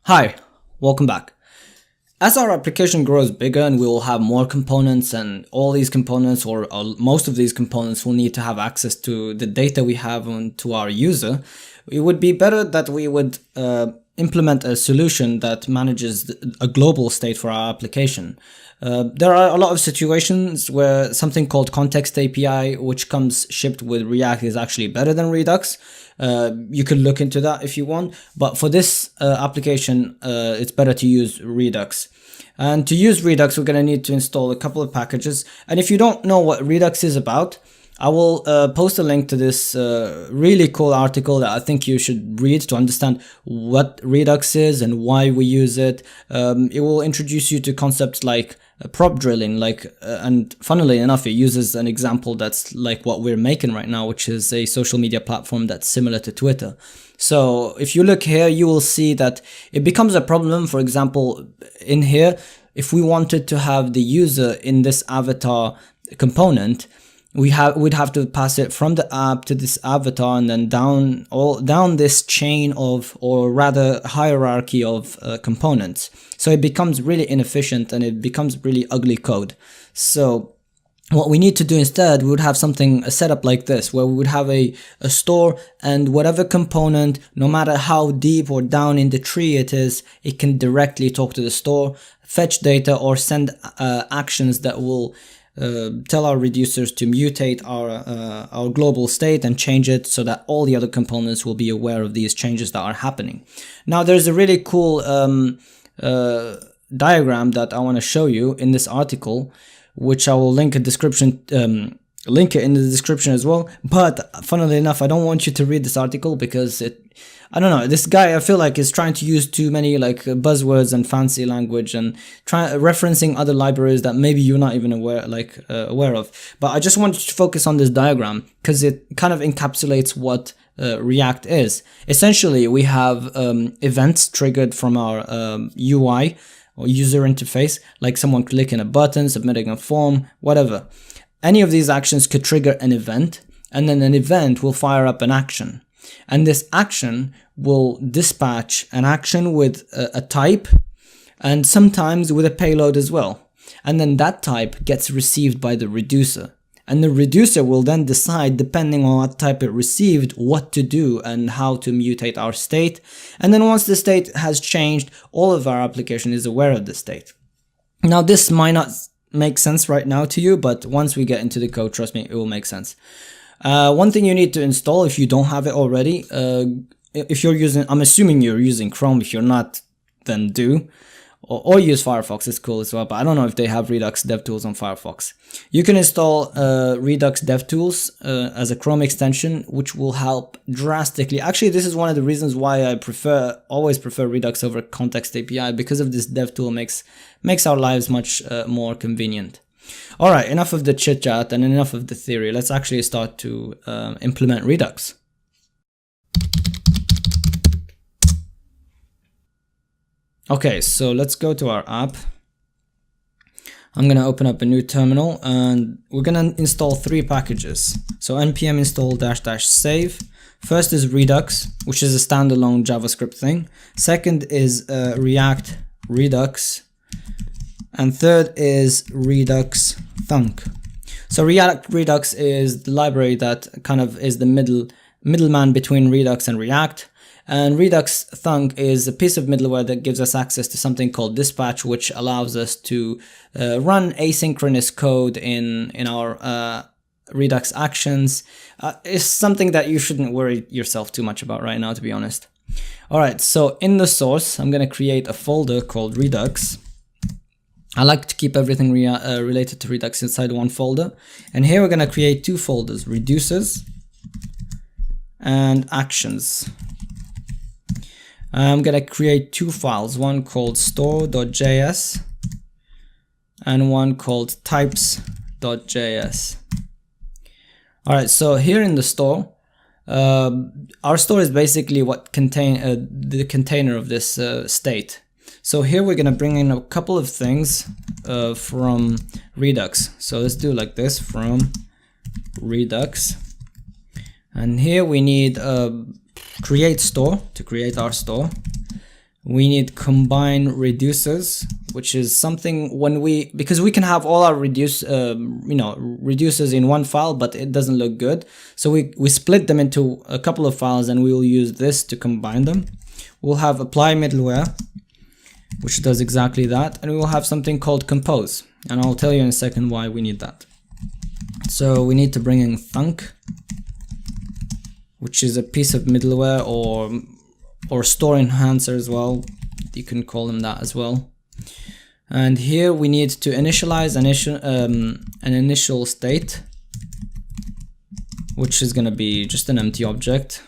Hi, welcome back. As our application grows bigger and we will have more components, and all these components or most of these components will need to have access to the data we have to our user, it would be better that we would implement a solution that manages a global state for our application. There are a lot of situations where something called context API, which comes shipped with React, is actually better than Redux. You could look into that if you want, but for this application, it's better to use Redux. And to use Redux, we're going to need to install a couple of packages. And if you don't know what Redux is about, I will post a link to this really cool article that I think you should read to understand what Redux is and why we use it. It will introduce you to concepts like prop drilling, and funnily enough, it uses an example that's like what we're making right now, which is a social media platform that's similar to Twitter. So if you look here, you will see that it becomes a problem. For example, in here, if we wanted to have the user in this avatar component, we'd have to pass it from the app to this avatar and then down this chain of, or rather hierarchy of components. So it becomes really inefficient and it becomes really ugly code. So what we need to do instead, we would have something set up like this, where we would have a store, and whatever component, no matter how deep or down in the tree it is, it can directly talk to the store, fetch data, or send actions that will tell our reducers to mutate our global state and change it so that all the other components will be aware of these changes that are happening. Now, there's a really cool diagram that I want to show you in this article, which I will link in it in the description as well. But funnily enough, I don't want you to read this article because I don't know, this guy, I feel like, is trying to use too many buzzwords and fancy language and referencing other libraries that maybe you're not even aware of. But I just want you to focus on this diagram because it kind of encapsulates what React is. Essentially, we have events triggered from our UI or user interface, like someone clicking a button, submitting a form, whatever. Any of these actions could trigger an event, and then an event will fire up an action. And this action will dispatch an action with a type, and sometimes with a payload as well. And then that type gets received by the reducer. And the reducer will then decide, depending on what type it received, what to do and how to mutate our state. And then once the state has changed, all of our application is aware of the state. Now, this might not make sense right now to you, but once we get into the code, trust me, it will make sense. One thing you need to install if you don't have it already, if you're using, I'm assuming you're using Chrome. If you're not, then do. Or use Firefox, it's cool as well, but I don't know if they have Redux DevTools on Firefox. You can install Redux DevTools as a Chrome extension, which will help drastically. Actually, this is one of the reasons why I always prefer Redux over Context API, because of this DevTool makes our lives much more convenient. All right, enough of the chit chat and enough of the theory. Let's actually start to implement Redux. Okay, so let's go to our app. I'm going to open up a new terminal and we're going to install 3 packages. So npm install --save. First is Redux, which is a standalone JavaScript thing. Second is React Redux. And third is Redux Thunk. So React Redux is the library that kind of is the middleman between Redux and React. And Redux Thunk is a piece of middleware that gives us access to something called dispatch, which allows us to run asynchronous code in our Redux actions. It's something that you shouldn't worry yourself too much about right now, to be honest. All right, so in the source, I'm going to create a folder called Redux. I like to keep everything related to Redux inside one folder. And here we're going to create 2 folders, reducers and actions. I'm going to create 2 files, one called store.js and one called types.js. All right, so here in the store, our store is basically what the container of this state. So here we're going to bring in a couple of things from Redux. So let's do like this, from Redux. And here we need create store to create our store. We need combine reducers, which is something because we can have all our reducers in one file, but it doesn't look good. So we split them into a couple of files, and we will use this to combine them. We'll have apply middleware, which does exactly that, and we will have something called compose, and I'll tell you in a second why we need that. So we need to bring in thunk, which is a piece of middleware or store enhancer as well. You can call them that as well. And here we need to initialize an initial state, which is going to be just an empty object.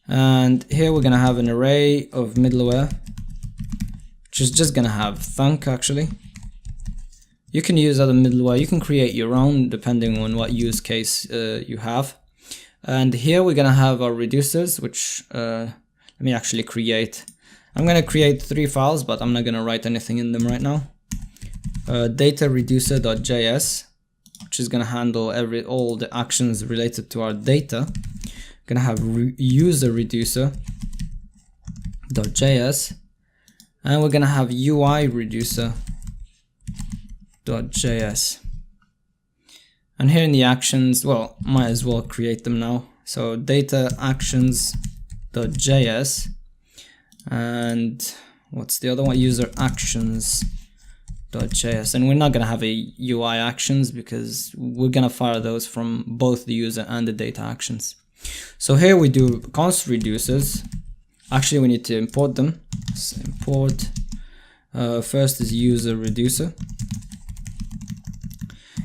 And here we're going to have an array of middleware, which is just going to have thunk actually. You can use other middleware, you can create your own depending on what use case you have. And here we're going to have our reducers, which let me actually create. I'm going to create 3 files, but I'm not going to write anything in them right now. Data reducer.js, which is going to handle all the actions related to our data. Going to have user reducer.js, and we're going to have UI reducer.js. And here in the actions, well, might as well create them now. So data actions.js, and what's the other one? User actions.js. And we're not going to have a UI actions because we're going to fire those from both the user and the data actions. So here we do const reducers. Actually, we need to import them. So import first is user reducer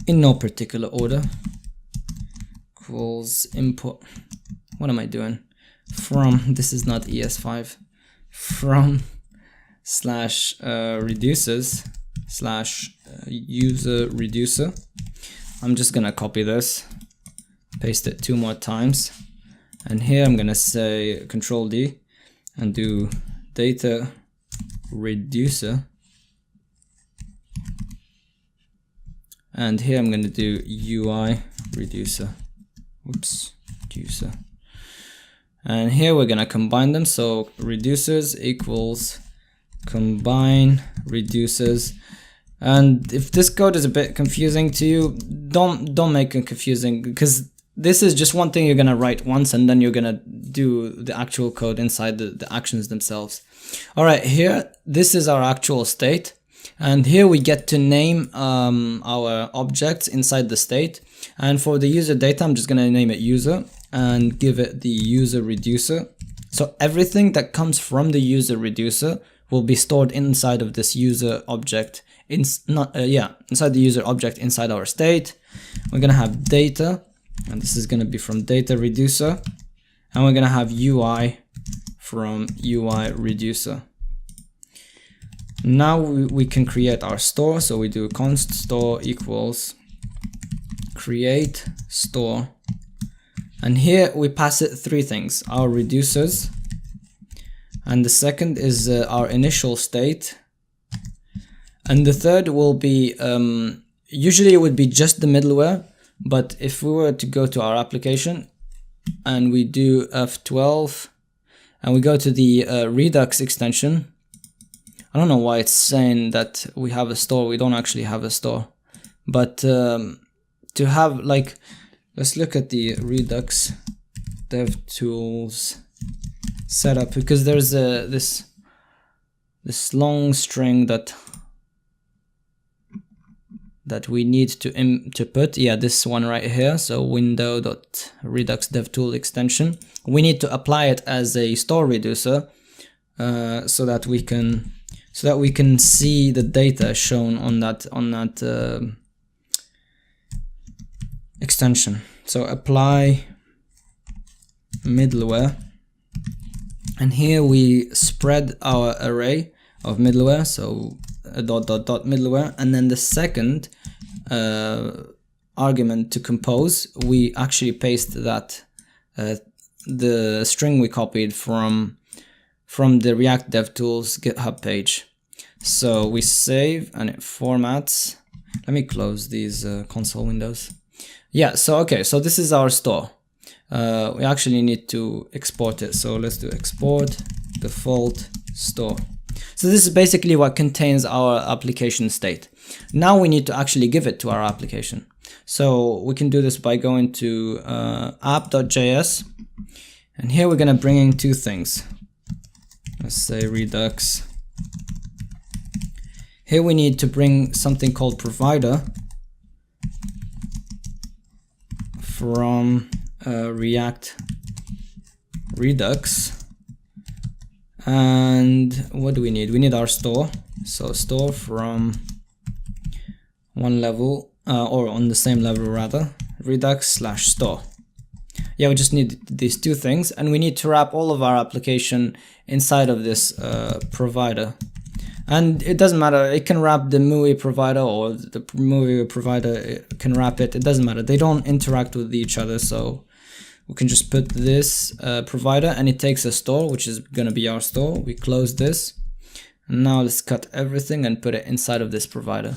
in no particular order, equals import. What am I doing? From, this is not ES5, from slash reducers slash user reducer. I'm just gonna copy this, paste it 2 more times, and here I'm gonna say Control D and do data reducer. And here I'm going to do UI reducer. Whoops, reducer. And here we're going to combine them. So reducers equals combine reducers. And if this code is a bit confusing to you, don't make it confusing, because this is just one thing you're going to write once, and then you're going to do the actual code inside the actions themselves. All right, here, this is our actual state. And here we get to name our objects inside the state. And for the user data, I'm just going to name it user and give it the user reducer. So everything that comes from the user reducer will be stored inside of this user object. Inside the user object inside our state. We're going to have data, and this is going to be from data reducer. And we're going to have UI from UI reducer. Now we can create our store. So we do const store equals create store, and here we pass it 3 things: our reducers, and the second is our initial state, and the third will be usually it would be just the middleware, but if we were to go to our application and we do F12 and we go to the Redux extension, I don't know why it's saying that we have a store. We don't actually have a store. But to have, like, let's look at the Redux DevTools setup, because there's this long string that we need to put. Yeah, this one right here. So window.redux devtool extension. We need to apply it as a store reducer so that we can see the data shown on that extension. So apply middleware, and here we spread our array of middleware, so a dot middleware, and then the second argument to compose, we actually paste that the string we copied from the React DevTools GitHub page. So we save and it formats. Let me close these console windows. Yeah, so okay, so this is our store. We actually need to export it. So let's do export default store. So this is basically what contains our application state. Now we need to actually give it to our application. So we can do this by going to app.js, and here we're going to bring in two things. Let's say Redux. Here we need to bring something called provider from React Redux. And what do we need? We need our store. So store from one level, or on the same level rather, Redux/store. Yeah, we just need these two things, and we need to wrap all of our application inside of this provider. And it doesn't matter, it can wrap the MUI provider, or the MUI provider can wrap it. It doesn't matter, they don't interact with each other. So we can just put this provider, and it takes a store, which is gonna be our store. We close this, and now let's cut everything and put it inside of this provider.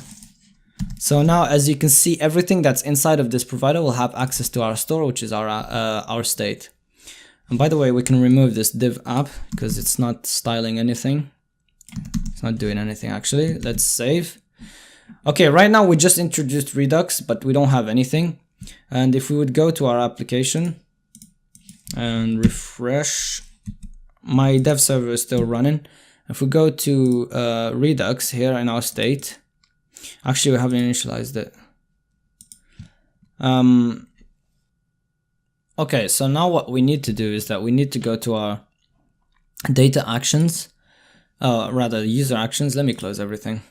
So now, as you can see, everything that's inside of this provider will have access to our store, which is our state. And by the way, we can remove this div app because it's not styling anything. It's not doing anything actually. Let's save. Okay, right now we just introduced Redux, but we don't have anything. And if we would go to our application and refresh, my dev server is still running. If we go to Redux here in our state, actually we haven't initialized it. Okay, so now what we need to do is that we need to go to our data actions, rather user actions. Let me close everything.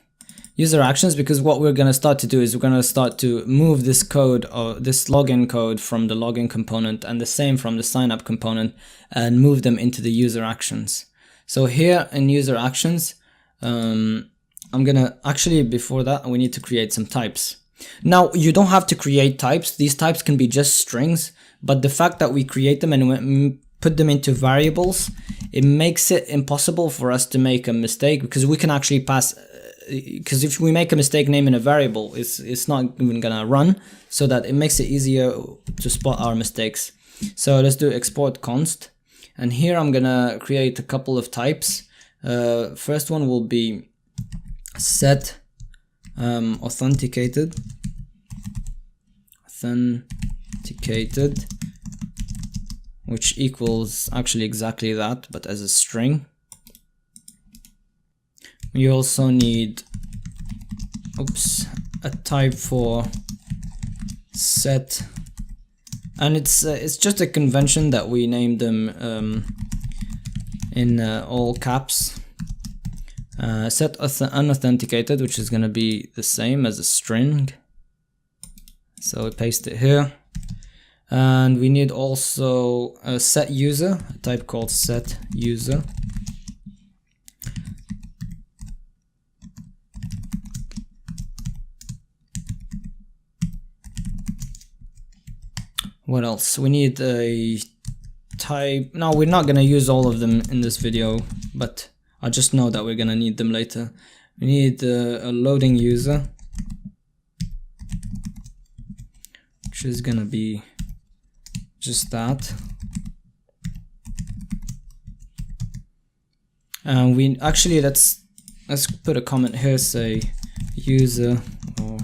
User actions, because what we're going to start to do is we're going to start to move this code, or this login code, from the login component, and the same from the sign up component, and move them into the user actions. So here in user actions, I'm gonna actually, before that, we need to create some types. Now you don't have to create types. These types can be just strings, but the fact that we create them and put them into variables, it makes it impossible for us to make a mistake, because we can actually pass, because if we make a mistake naming a variable, it's not even gonna run, so that it makes it easier to spot our mistakes. So let's do export const, and here I'm gonna create a couple of types. First one will be set authenticated, which equals actually exactly that, but as a string. We also need a type for set, and it's just a convention that we named them in all caps. Set unauthenticated, which is going to be the same as a string, so we paste it here. And we need also a set user, a type called set user. What else? We need a type. Now we're not going to use all of them in this video, but I just know that we're going to need them later. We need a loading user, which is going to be just that. And we actually, let's put a comment here, say user or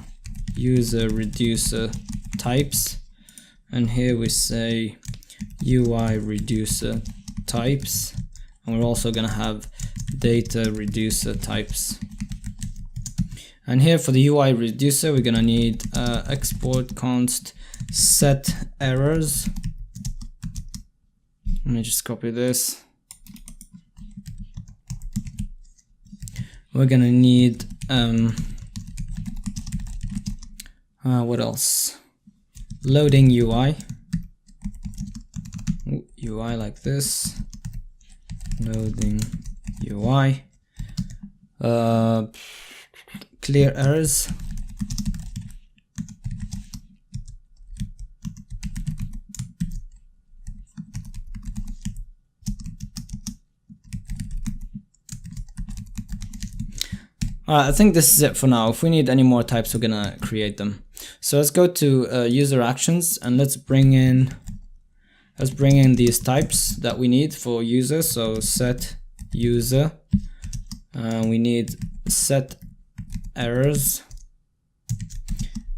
user reducer types, and here we say UI reducer types, and we're also going to have data reducer types. And here for the UI reducer, we're going to need export const set errors. Let me just copy this. We're going to need what else? Loading UI. UI like this. Loading UI. Clear errors. I think this is it for now. If we need any more types, we're gonna create them. So let's go to user actions, and let's bring in these types that we need for user. So set user, and we need set errors,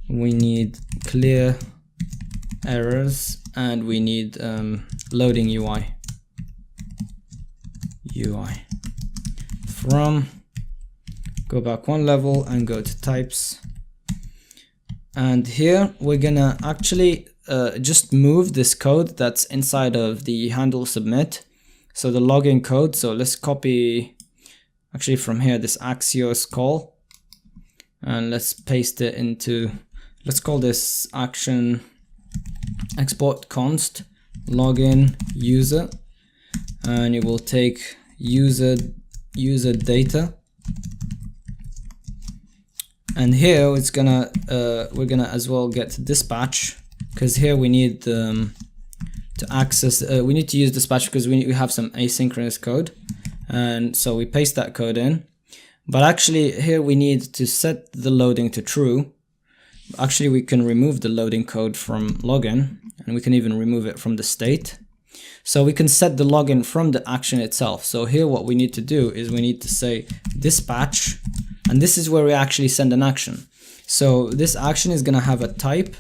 we need clear errors, and we need loading UI from, go back one level and go to types, and here we're gonna actually just move this code that's inside of the handle submit, so the login code. So let's copy actually from here this Axios call, and let's paste it into, let's call this action export const login user, and it will take user data, and here it's gonna we're gonna as well get dispatch, because here we need to access we need to use dispatch because we have some asynchronous code, and so we paste that code in. But actually here we need to set the loading to true. Actually we can remove the loading code from login, and we can even remove it from the state. So we can set the login from the action itself. So here what we need to do is we need to say dispatch, and this is where we actually send an action. So this action is gonna have a type,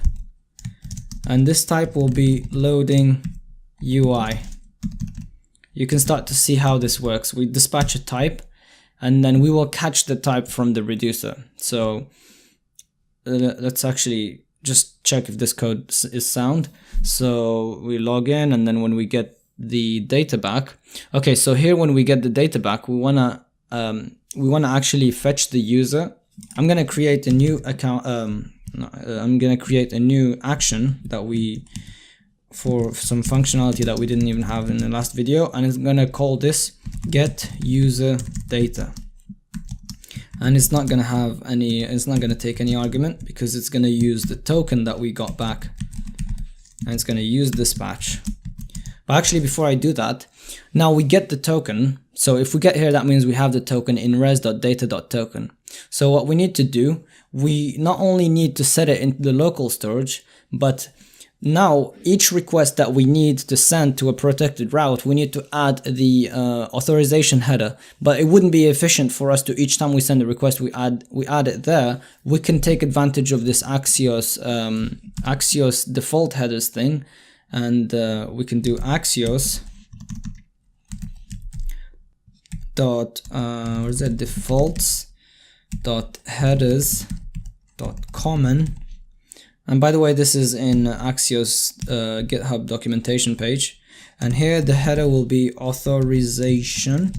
and this type will be loading UI. You can start to see how this works. We dispatch a type, and then we will catch the type from the reducer. So let's actually just check if this code is sound. So we log in, and then when we get the data back, okay, so here when we get the data back, we wanna actually fetch the user. I'm gonna create a new account. I'm gonna create a new action that for some functionality that we didn't even have in the last video, and it's gonna call this get user data. And it's not gonna have any, it's not gonna take any argument, because it's gonna use the token that we got back, and it's gonna use dispatch. But actually before I do that, now we get the token. So if we get here, that means we have the token in res.data.token. So what we need to do, we not only need to set it into the local storage, but now each request that we need to send to a protected route, we need to add the authorization header. But it wouldn't be efficient for us to, each time we send a request, we add it there. We can take advantage of this Axios default headers thing, and we can do Axios dot what is it, defaults dot headers dot common. And by the way, this is in Axios GitHub documentation page, and here the header will be authorization,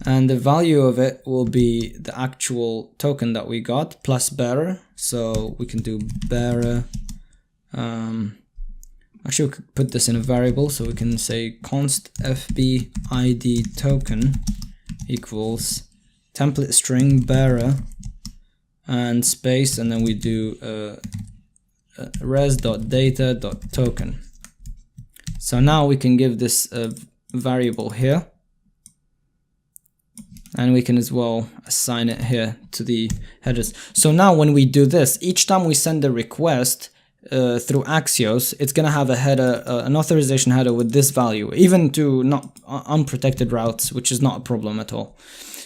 and the value of it will be the actual token that we got plus bearer. So we can do bearer. Actually, we could put this in a variable, so we can say const fb id token equals template string bearer and space, and then we do res.data.token. So now we can give this a variable here, and we can as well assign it here to the headers. So now when we do this, each time we send a request through Axios, it's gonna have a header, an authorization header with this value, even to not unprotected routes, which is not a problem at all.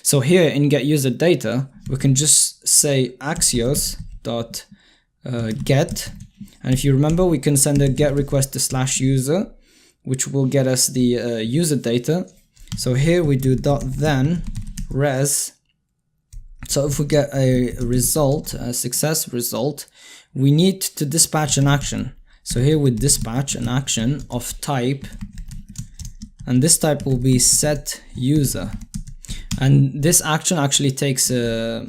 So here in get user data, we can just say Axios dot get, and if you remember, we can send a get request to /user, which will get us the user data. So here we do dot then res. So if we get a result, a success result, we need to dispatch an action. So here we dispatch an action of type, and this type will be set user. And this action actually takes a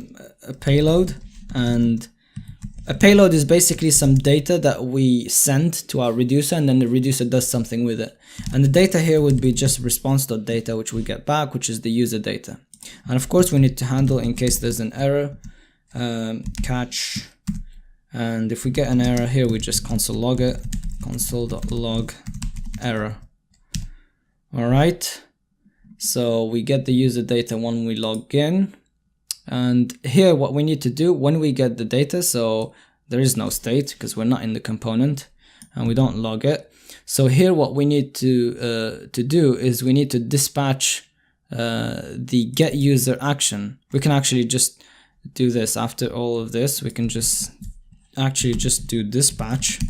payload, and a payload is basically some data that we send to our reducer, and then the reducer does something with it. And the data here would be just response.data, which we get back, which is the user data. And of course we need to handle in case there's an error, catch, and if we get an error here, we just console log it, console.log error. Alright, so we get the user data when we log in. And here what we need to do when we get the data, so there is no state because we're not in the component and we don't log it. So here what we need to do is we need to dispatch the get user action. We can actually just do this. After all of this, we can just actually just do dispatch,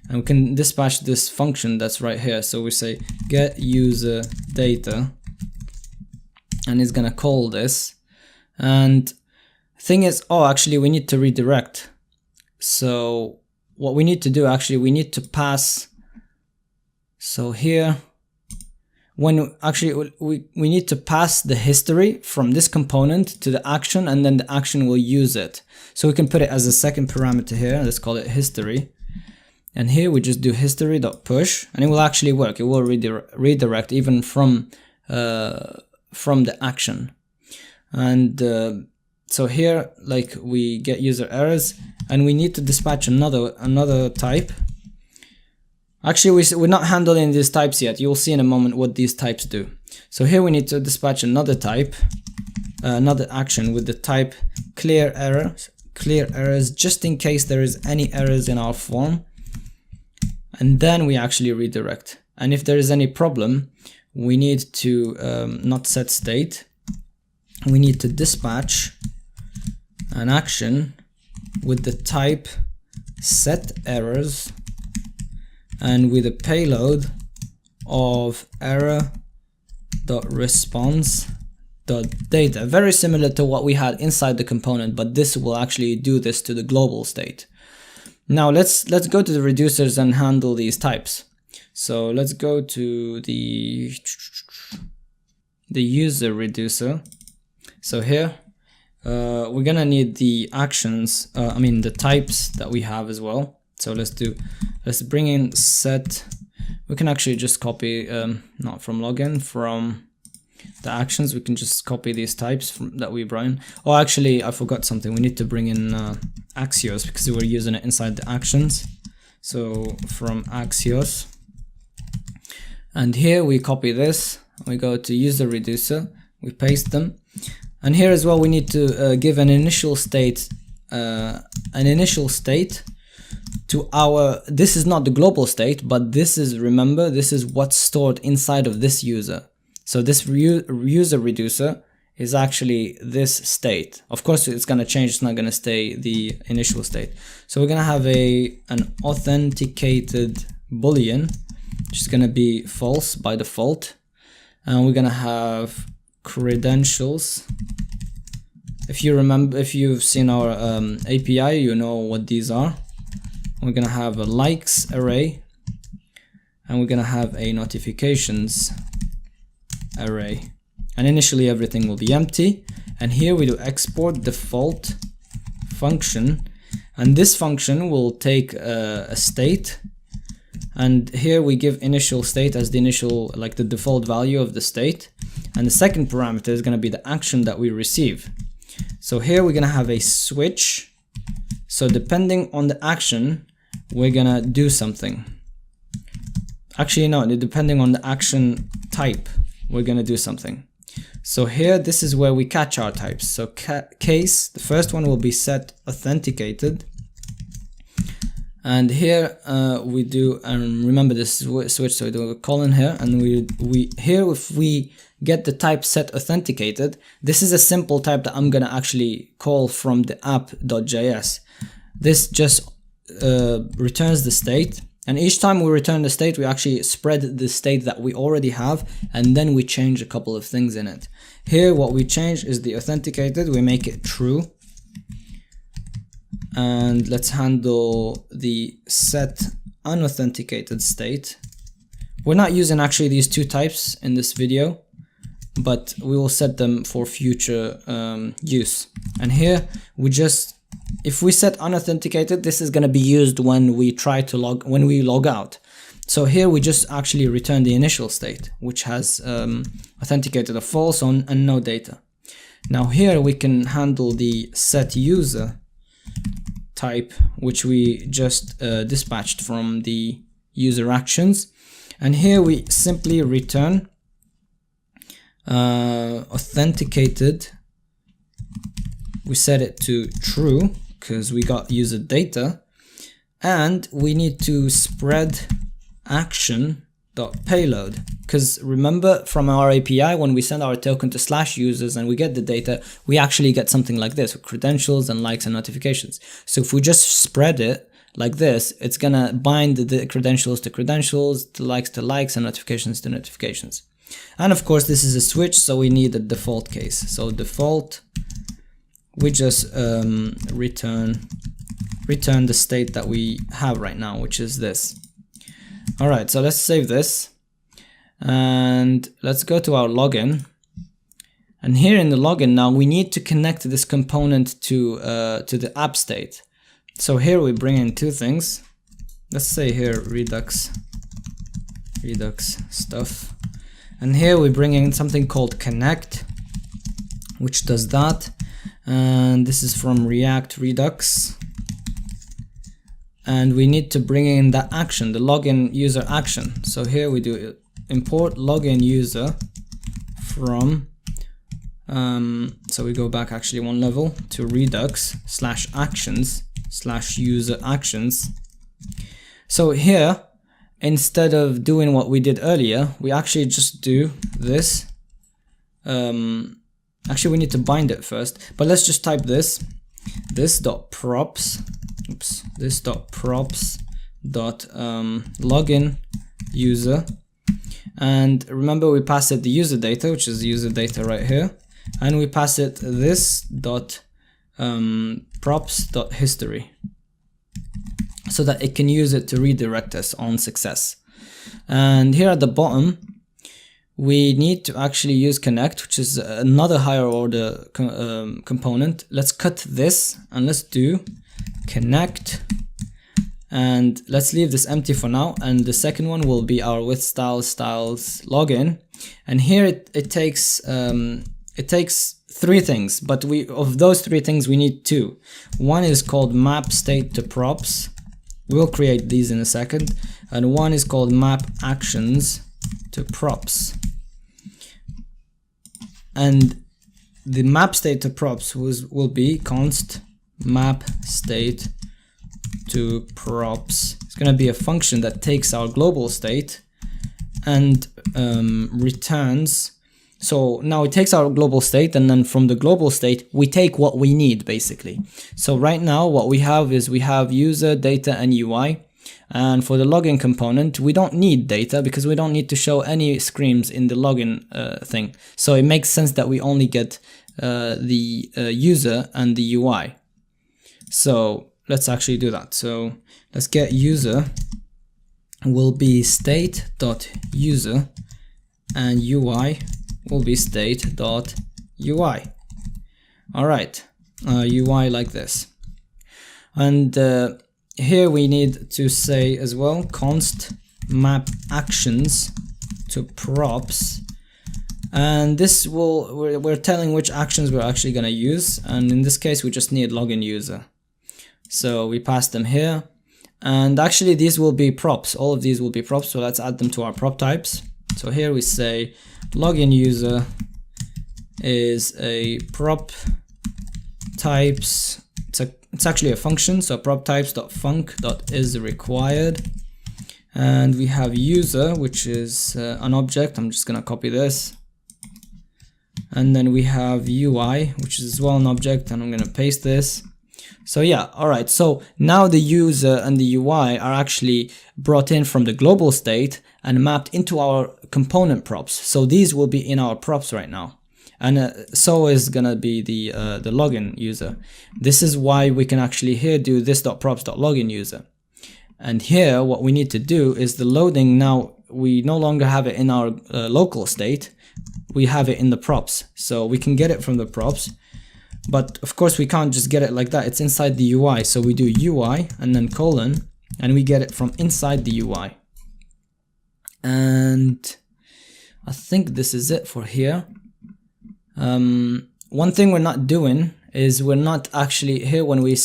and we can dispatch this function that's right here. So we say get user data, and it's gonna call this. And thing is, oh, actually we need to redirect. So what we need to do, actually, we need to pass. So here, when actually we need to pass the history from this component to the action, and then the action will use it. So we can put it as a second parameter here. Let's call it history. And here we just do history.push, and it will actually work. It will redirect even from the action. And so here, like, we get user errors, and we need to dispatch another type. Actually, we're not handling these types yet. You'll see in a moment what these types do. So here we need to dispatch another type, another action with the type clear errors, just in case there is any errors in our form. And then we actually redirect. And if there is any problem, we need to not set state. We need to dispatch an action with the type set errors and with a payload of error.response.data. Very similar to what we had inside the component, but this will actually do this to the global state. Now let's go to the reducers and handle these types. So let's go to the user reducer. So here we're gonna need the actions, the types that we have as well. So let's bring in set. We can actually just copy, not from login, from the actions. We can just copy these types that we brought in. Oh, actually, I forgot something. We need to bring in Axios, because we're using it inside the actions. So from Axios, and here we copy this. We go to user reducer. We paste them. And here as well, we need to give an initial state to our, this is not the global state, but this is, remember, this is what's stored inside of this user. So this user reducer is actually this state. Of course, it's going to change. It's not going to stay the initial state. So we're going to have an authenticated boolean, which is going to be false by default. And we're going to have credentials. If you remember, if you've seen our API, you know what these are. We're going to have a likes array, and we're going to have a notifications array. And initially everything will be empty. And here we do export default function, and this function will take a state, and here we give initial state as the initial, like the default value of the state, and the second parameter is going to be the action that we receive. So here we're going to have a switch. So depending on the action, we're going to do something. Actually, no, depending on the action type, we're going to do something. So here, this is where we catch our types. So case, the first one will be set authenticated. And here we do, and remember this switch, so we do a colon here, and we here, if we get the type set authenticated, this is a simple type that I'm gonna actually call from the app.js. This just returns the state, and each time we return the state, we actually spread the state that we already have, and then we change a couple of things in it. Here, what we change is the authenticated, we make it true. And let's handle the set unauthenticated state. We're not using actually these two types in this video, but we will set them for future use. And here we just, if we set unauthenticated, this is going to be used when we try to log out. So here we just actually return the initial state, which has authenticated a false and no data. Now here we can handle the set user type, which we just dispatched from the user actions, and here we simply return authenticated. We set it to true because we got user data, and we need to spread action payload. Because remember from our API, when we send our token to /users and we get the data, we actually get something like this with credentials and likes and notifications. So if we just spread it like this, it's gonna bind the credentials to credentials, the likes to likes, and notifications to notifications. And of course this is a switch, so we need a default case. So default, we just return the state that we have right now, which is this. All right, so let's save this. And let's go to our login, and here in the login now we need to connect this component to the app state. So here we bring in two things. Let's say here Redux stuff, and here we bring in something called connect, which does that, and this is from React Redux, and we need to bring in that action, the login user action. So here we do import login user from so we go back actually one level to Redux /actions /user actions. So here, instead of doing what we did earlier, we actually just do this. Actually we need to bind it first, but let's just type this dot props dot login user. And remember, we pass it the user data, which is user data right here, and we pass it this dot props dot history, so that it can use it to redirect us on success. And here at the bottom, we need to actually use connect, which is another higher order component. Let's cut this and let's do connect. And let's leave this empty for now, and the second one will be our with styles login. And here it takes three things, but of those three things we need two. One is called map state to props, we'll create these in a second, and one is called map actions to props. And the map state to props will be const map state to props. It's going to be a function that takes our global state and returns. So now it takes our global state, and then from the global state we take what we need basically. So right now what we have is we have user, data, and UI. And for the login component, we don't need data because we don't need to show any screens in the login thing. So it makes sense that we only get the user and the UI. So let's actually do that. So let's get user will be state.user and UI will be state.ui. All right, UI like this. And here we need to say as well const map actions to props, and this we're telling which actions we're actually going to use, and in this case we just need login user. So we pass them here, and actually these will be props. All of these will be props, so let's add them to our prop types. So here we say login user is a prop types. It's actually a function, so prop types.func.is required, and we have user, which is an object. I'm just gonna copy this, and then we have UI, which is as well an object, and I'm gonna paste this. So yeah, all right. So now the user and the UI are actually brought in from the global state and mapped into our component props. So these will be in our props right now. And so is gonna be the login user. This is why we can actually here do this.props.login user. And here what we need to do is the loading. Now we no longer have it in our local state, we have it in the props. So we can get it from the props, but of course we can't just get it like that. It's inside the UI. So we do UI and then colon, and we get it from inside the UI. And I think this is it for here. One thing we're not doing is we're not actually here when we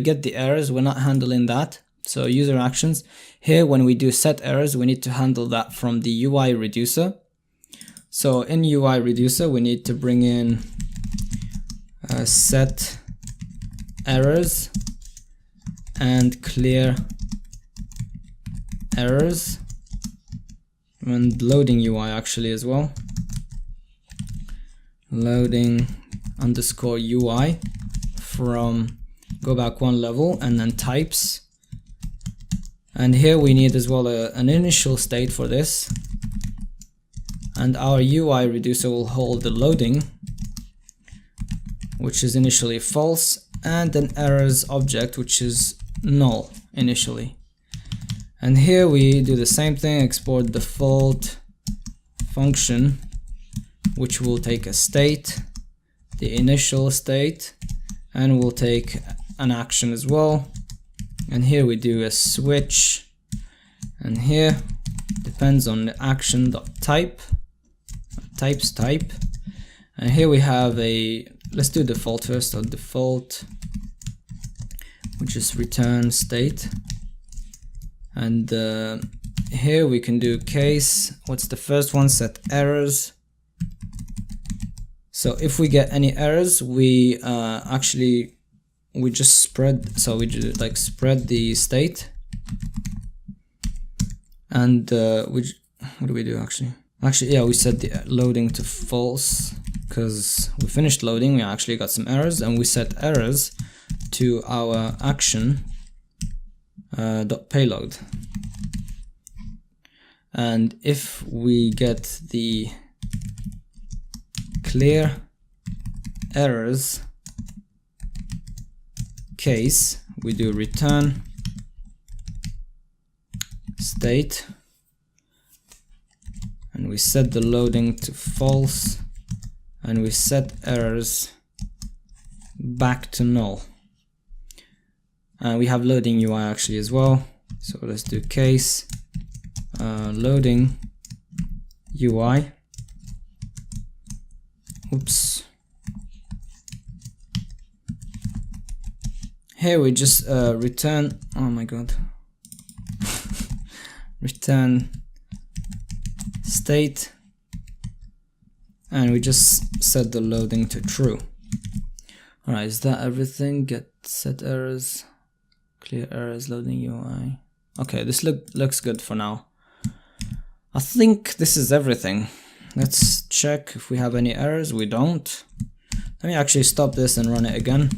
get the errors, we're not handling that. So user actions here, when we do set errors, we need to handle that from the UI reducer. So in UI reducer, we need to bring in set errors and clear errors. and loading UI actually as well. Loading underscore UI from go back one level, and then types. And here we need as well an initial state for this. And our UI reducer will hold the loading, which is initially false, and an errors object, which is null initially. And here we do the same thing, export default function, which will take a state, the initial state, and we'll take an action as well. And here we do a switch, and here depends on the action.type, types type. And here we have a, let's do default first. So default, which is return state. And here we can do case. What's the first one? Set errors. So if we get any errors, we we just spread. So we just like spread the state. And what do we do actually? Actually, yeah, we set the loading to false because we finished loading. We actually got some errors, and we set errors to our action .payload. And if we get the clear errors case, we do return state, and we set the loading to false, and we set errors back to null. And we have loading UI actually as well. So let's do case loading UI. Oops. Here we just return, oh my god, return state, and we just set the loading to true. Alright, is that everything? Get set errors, clear errors, loading UI. Okay, this looks good for now. I think this is everything. Let's check if we have any errors. We don't. Let me actually stop this and run it again.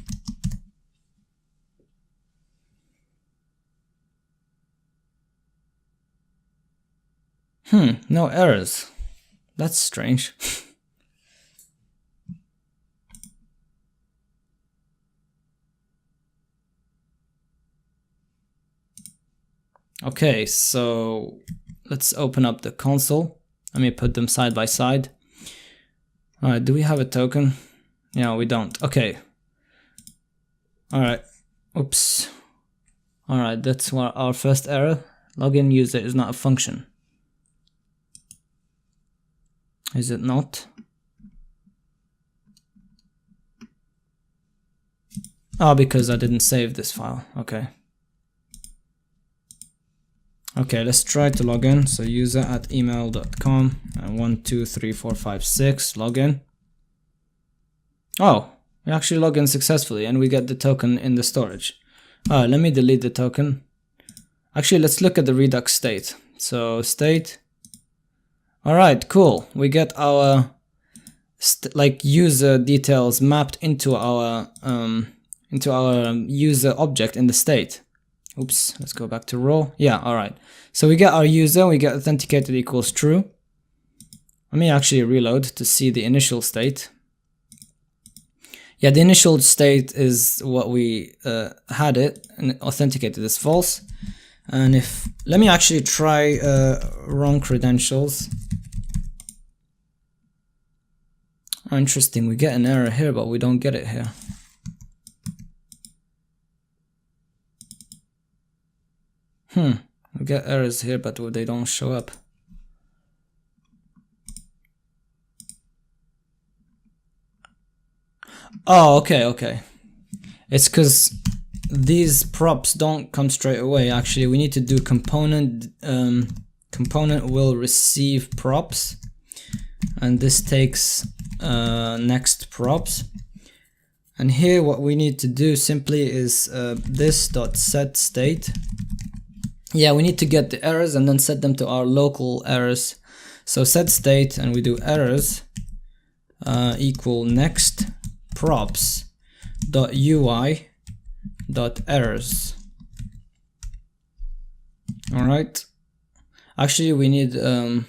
No errors. That's strange. Okay, so let's open up the console. Let me put them side by side. Alright, do we have a token? Yeah, we don't. Okay. Alright. Oops. Alright, that's our first error. Login user is not a function. Is it not? Oh, because I didn't save this file. Okay. Okay, let's try to log in. So user@email.com and 1 2 3 4 5 6 login. Oh, we actually log in successfully and we get the token in the storage. Let me delete the token. Actually, let's look at the Redux state. So state. All right, cool. We get our user details mapped into our user object in the state. Oops, let's go back to raw. Yeah, all right. So we get our user, we get authenticated equals true. Let me actually reload to see the initial state. Yeah, the initial state is what we had it and authenticated as false. And let me actually try wrong credentials. Oh, interesting, we get an error here, but we don't get it here. We get errors here, but they don't show up. Oh, okay. It's because these props don't come straight away. Actually, we need to do component will receive props, and this takes next props. And here what we need to do simply is this.set state. yeah, we need to get the errors and then set them to our local errors. So set state, and we do errors equal next props dot UI dot errors. All right. Actually, we need to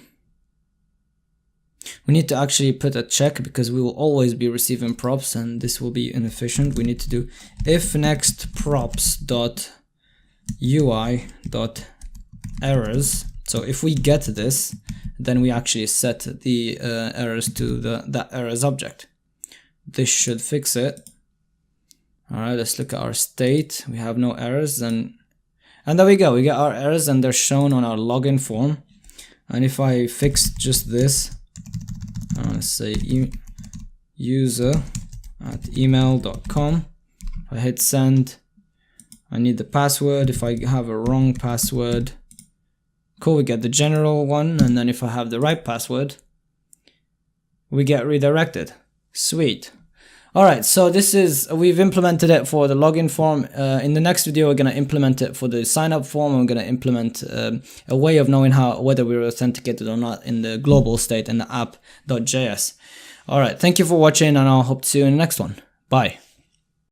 actually put a check, because we will always be receiving props, and this will be inefficient. We need to do if next props dot UI dot errors. So if we get this, then we actually set the errors to that errors object. This should fix it. All right, let's look at our state. We have no errors, and there we go. We get our errors, and they're shown on our login form. And if I fix just this, let's say user@email.com. If I hit send, I need the password. If I have a wrong password, cool, we get the general one. And then if I have the right password, we get redirected. Sweet. All right, so we've implemented it for the login form. In the next video, we're going to implement it for the sign up form. And we're going to implement a way of knowing whether we're authenticated or not in the global state in the app.js. All right, thank you for watching, and I'll hope to see you in the next one. Bye.